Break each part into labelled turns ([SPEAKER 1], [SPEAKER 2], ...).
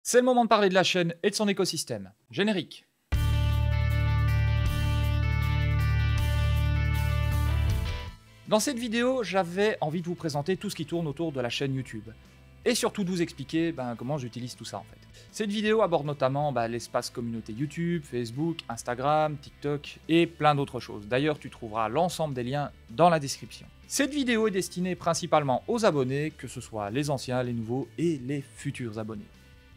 [SPEAKER 1] C'est le moment de parler de la chaîne et de son écosystème. Générique. Dans cette vidéo, j'avais envie de vous présenter tout ce qui tourne autour de la chaîne YouTube. Et surtout de vous expliquer comment j'utilise tout ça en fait. Cette vidéo aborde notamment l'espace communauté YouTube, Facebook, Instagram, TikTok et plein d'autres choses. D'ailleurs, tu trouveras l'ensemble des liens dans la description. Cette vidéo est destinée principalement aux abonnés, que ce soit les anciens, les nouveaux et les futurs abonnés.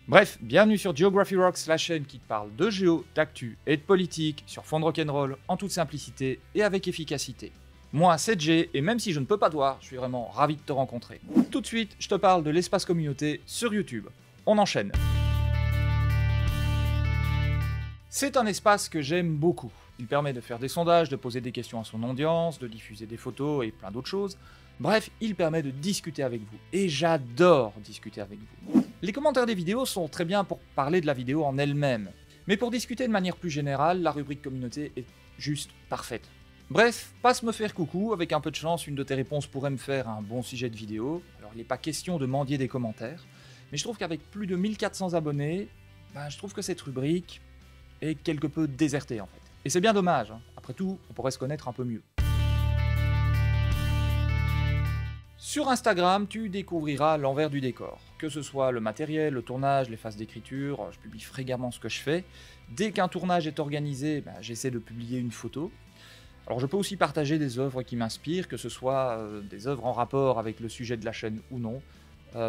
[SPEAKER 1] Bref, bienvenue sur Geography Rocks, la chaîne qui te parle de géo, d'actu et de politique sur fond de rock'n'roll en toute simplicité et avec efficacité. Moi, c'est G, et même si je ne peux pas te voir, je suis vraiment ravi de te rencontrer. Tout de suite, je te parle de l'espace communauté sur YouTube. On enchaîne. C'est un espace que j'aime beaucoup. Il permet de faire des sondages, de poser des questions à son audience, de diffuser des photos et plein d'autres choses. Bref, il permet de discuter avec vous. Et j'adore discuter avec vous. Les commentaires des vidéos sont très bien pour parler de la vidéo en elle-même. Mais pour discuter de manière plus générale, la rubrique communauté est juste parfaite. Bref, passe me faire coucou, avec un peu de chance, une de tes réponses pourrait me faire un bon sujet de vidéo. Alors il n'est pas question de mendier des commentaires, mais je trouve qu'avec plus de 1400 abonnés, je trouve que cette rubrique est quelque peu désertée en fait. Et c'est bien dommage, hein. Après tout, on pourrait se connaître un peu mieux. Sur Instagram, tu découvriras l'envers du décor. Que ce soit le matériel, le tournage, les phases d'écriture, je publie fréquemment ce que je fais. Dès qu'un tournage est organisé, j'essaie de publier une photo. Alors je peux aussi partager des œuvres qui m'inspirent, que ce soit des œuvres en rapport avec le sujet de la chaîne ou non.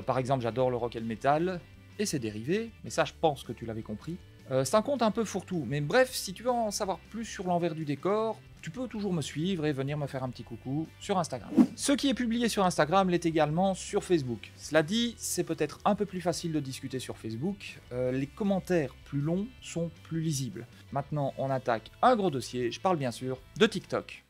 [SPEAKER 1] Par exemple, j'adore le rock et le metal, et ses dérivés, mais ça je pense que tu l'avais compris. C'est un compte un peu fourre-tout, mais bref, si tu veux en savoir plus sur l'envers du décor, tu peux toujours me suivre et venir me faire un petit coucou sur Instagram. Ce qui est publié sur Instagram l'est également sur Facebook. Cela dit, c'est peut-être un peu plus facile de discuter sur Facebook, les commentaires plus longs sont plus lisibles. Maintenant, on attaque un gros dossier, je parle bien sûr de TikTok.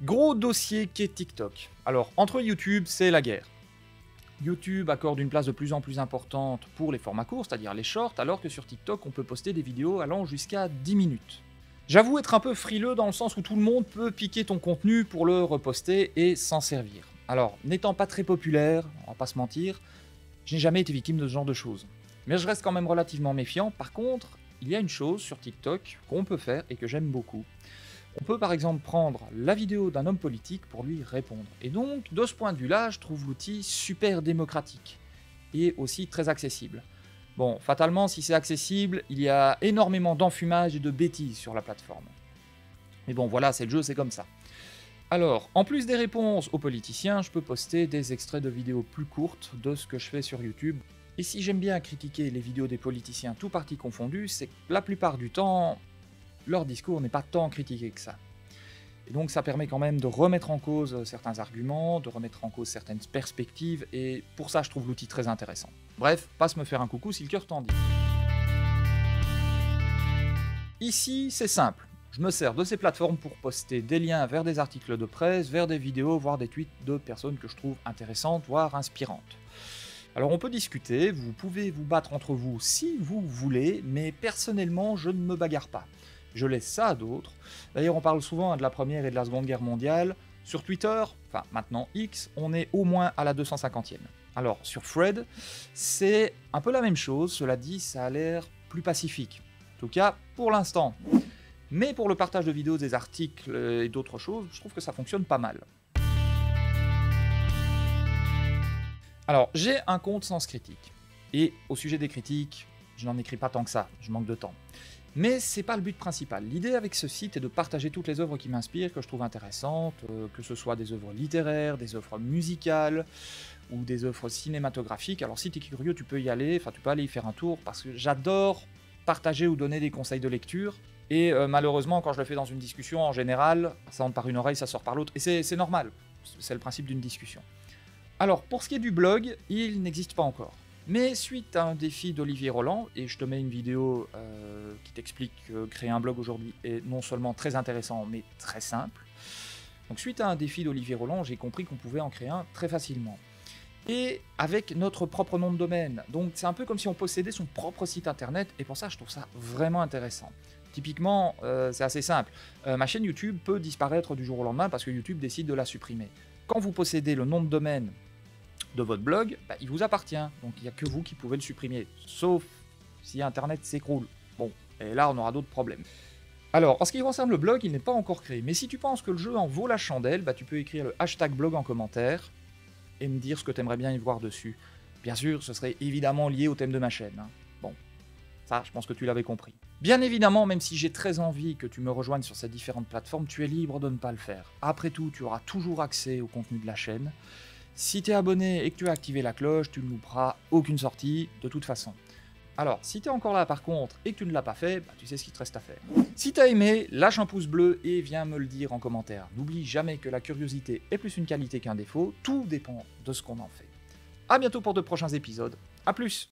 [SPEAKER 1] Gros dossier qu'est TikTok. Alors, entre YouTube, c'est la guerre. YouTube accorde une place de plus en plus importante pour les formats courts, c'est-à-dire les shorts, alors que sur TikTok, on peut poster des vidéos allant jusqu'à 10 minutes. J'avoue être un peu frileux dans le sens où tout le monde peut piquer ton contenu pour le reposter et s'en servir. Alors, n'étant pas très populaire, on va pas se mentir, je n'ai jamais été victime de ce genre de choses. Mais je reste quand même relativement méfiant. Par contre, il y a une chose sur TikTok qu'on peut faire et que j'aime beaucoup. On peut par exemple prendre la vidéo d'un homme politique pour lui répondre. Et donc, de ce point de vue-là, je trouve l'outil super démocratique et aussi très accessible. Bon, fatalement, si c'est accessible, il y a énormément d'enfumage et de bêtises sur la plateforme. Mais bon, voilà, c'est le jeu, c'est comme ça. Alors, en plus des réponses aux politiciens, je peux poster des extraits de vidéos plus courtes de ce que je fais sur YouTube. Et si j'aime bien critiquer les vidéos des politiciens tout partis confondus, c'est que la plupart du temps, leur discours n'est pas tant critiqué que ça. Et donc ça permet quand même de remettre en cause certains arguments, de remettre en cause certaines perspectives, et pour ça je trouve l'outil très intéressant. Bref, passe me faire un coucou si le cœur t'en dit. Ici, c'est simple. Je me sers de ces plateformes pour poster des liens vers des articles de presse, vers des vidéos, voire des tweets de personnes que je trouve intéressantes, voire inspirantes. Alors on peut discuter, vous pouvez vous battre entre vous si vous voulez, mais personnellement je ne me bagarre pas. Je laisse ça à d'autres. D'ailleurs, on parle souvent de la Première et de la Seconde Guerre mondiale. Sur Twitter, enfin maintenant X, on est au moins à la 250e. Alors, sur Thread, c'est un peu la même chose. Cela dit, ça a l'air plus pacifique. En tout cas, pour l'instant. Mais pour le partage de vidéos, des articles et d'autres choses, je trouve que ça fonctionne pas mal. Alors, j'ai un compte Sens Critique. Et au sujet des critiques, je n'en écris pas tant que ça, je manque de temps. Mais c'est pas le but principal. L'idée avec ce site est de partager toutes les œuvres qui m'inspirent, que je trouve intéressantes, que ce soit des œuvres littéraires, des œuvres musicales, ou des œuvres cinématographiques. Alors si tu es curieux, tu peux y aller, tu peux aller y faire un tour, parce que j'adore partager ou donner des conseils de lecture, et malheureusement, quand je le fais dans une discussion, en général, ça entre par une oreille, ça sort par l'autre, et c'est normal, c'est le principe d'une discussion. Alors, pour ce qui est du blog, il n'existe pas encore. Mais suite à un défi d'Olivier Roland, et je te mets une vidéo qui t'explique que créer un blog aujourd'hui est non seulement très intéressant, mais très simple. Donc suite à un défi d'Olivier Roland, j'ai compris qu'on pouvait en créer un très facilement. Et avec notre propre nom de domaine. Donc c'est un peu comme si on possédait son propre site internet, et pour ça je trouve ça vraiment intéressant. Typiquement, c'est assez simple. Ma chaîne YouTube peut disparaître du jour au lendemain parce que YouTube décide de la supprimer. Quand vous possédez le nom de domaine de votre blog, bah, il vous appartient. Donc il n'y a que vous qui pouvez le supprimer. Sauf si Internet s'écroule. Bon, et là on aura d'autres problèmes. Alors, en ce qui concerne le blog, il n'est pas encore créé. Mais si tu penses que le jeu en vaut la chandelle, bah, tu peux écrire le hashtag blog en commentaire et me dire ce que tu aimerais bien y voir dessus. Bien sûr, ce serait évidemment lié au thème de ma chaîne. Hein. Bon, ça, je pense que tu l'avais compris. Bien évidemment, même si j'ai très envie que tu me rejoignes sur ces différentes plateformes, tu es libre de ne pas le faire. Après tout, tu auras toujours accès au contenu de la chaîne. Si tu es abonné et que tu as activé la cloche, tu ne louperas aucune sortie, de toute façon. Alors, si tu es encore là par contre et que tu ne l'as pas fait, bah, tu sais ce qu'il te reste à faire. Si tu as aimé, lâche un pouce bleu et viens me le dire en commentaire. N'oublie jamais que la curiosité est plus une qualité qu'un défaut, tout dépend de ce qu'on en fait. A bientôt pour de prochains épisodes, à plus!